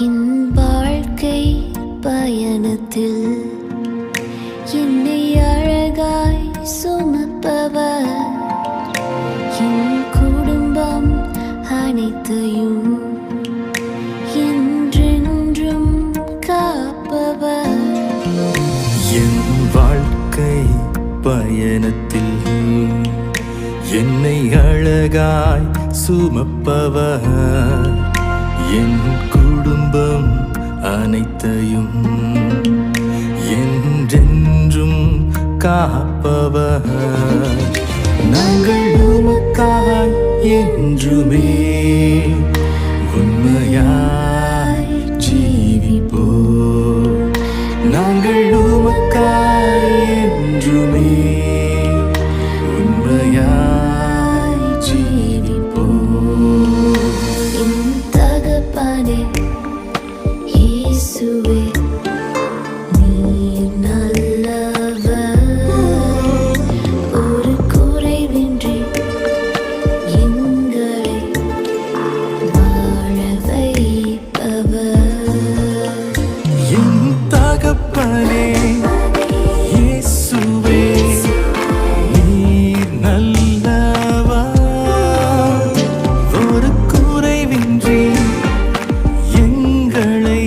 என் வாழ்க்கை பயணத்தில் என்னை அழகாய் சுமப்பவர், என் குடும்பம் அனைத்தையும் என்றென்றும் காப்பவர். என் வாழ்க்கை பயணத்தில் என்னை அழகாய் சுமப்பவர், என் குடும்பம் அனைத்தையும் என்றென்றும் காப்பவர். நாங்கள் உமக்காய் என்றுமே உண்மையாய் ஜீவிப்போம். நாங்கள் உமக்காய் என்றுமே உண்மையாய் ஜீவிப்போம். என் தகப்பனே இயேசுவே, நீர் நல்லவர், ஒரு குறைவின்றி எங்களை வாழ வைப்பவர். என் தகப்பனே இயேசுவே, நீர் நல்லவர், ஒரு குறைவின்றி எங்களை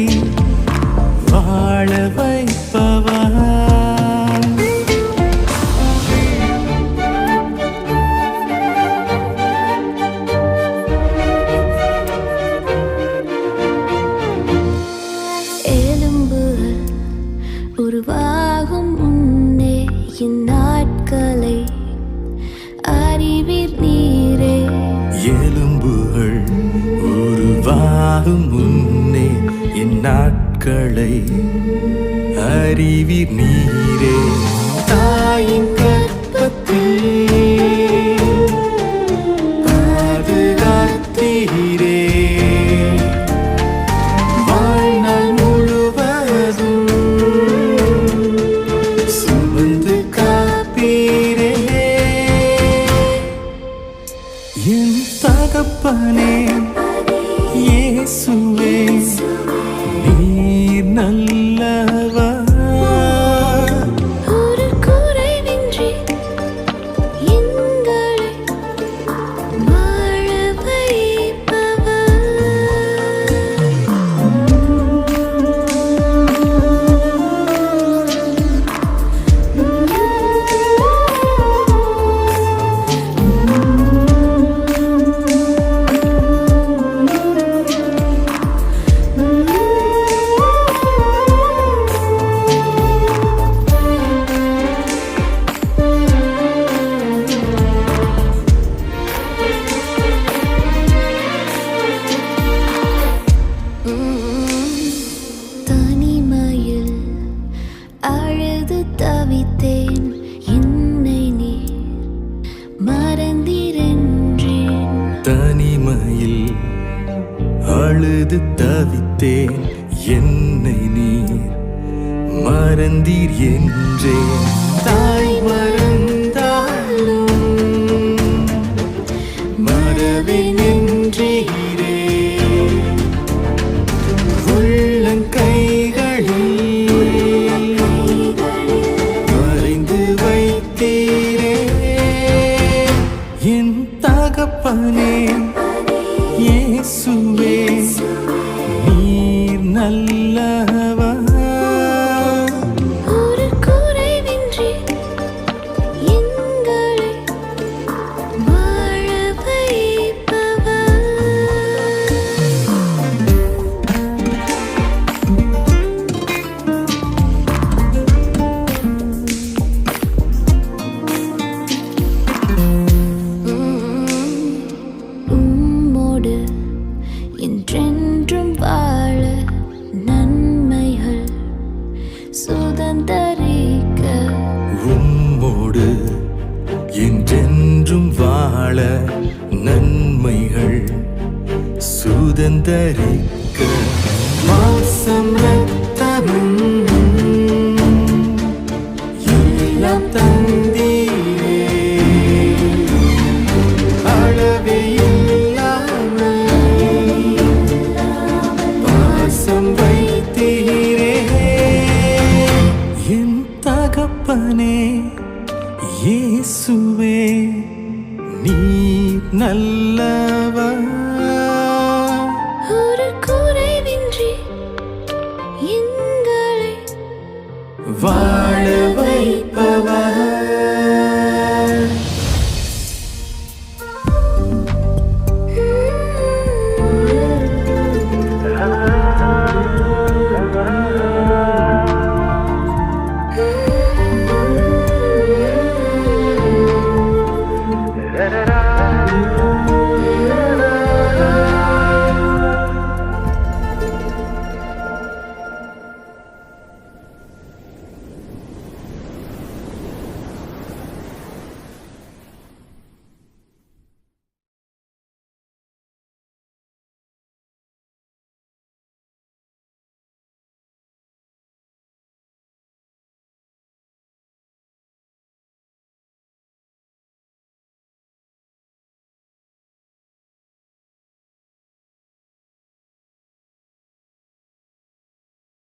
வாழ வைப்பவர். எலும்புகள் உருவாகும் முன்னே என் நாட்களை அறிவீர் நீரே. எலும்புகள் உருவாகும் முன்னே என் நாட்களை அறிவீர் நீரே. தாயின் கற்பத்தில் பாதுகாத்தீரே, வாழ்நாள் முழுவதும் சுமந்து காப்பீரே. என் தகப்பனே இயேசுவே, நீர் நல்லவர், ஒரு குறைவின்றி எங்களை வாழ வைப்பவர். தனிமையில் அழுது தவித்தேன், என்னை நீர் மறந்தீரென்றேன். தனிமையில் அழுது தவித்தேன், என்னை நீர் மறந்தீர் என்றேன். தாய் மறந்தாலும் மறவேன் என்றீரே, உள்ளங்கைகளில் மறைந்து வைத்தீரே. என் தகப்பனே இயேசுவே, நீர் நல்லவர், ஒரு குறைவின்றி எங்களை வாழ வைப்பவர். உம்மோடு என்றென்றும் வாழ நன்மைகள் சுதந்தரிக்க. உம்மோடு என்றென்றும் வாழ நன்மைகள் சுதந்தரிக்க. மாம்சம் ரத்தமும் எல்லாம் தந்தீரே, அளவே இல்லாமல் பாச தகப்பனே இயேசுவே நீ நல்லவர். ஒரு குறைவின்றி எங்களை வாழ வைப்பவர்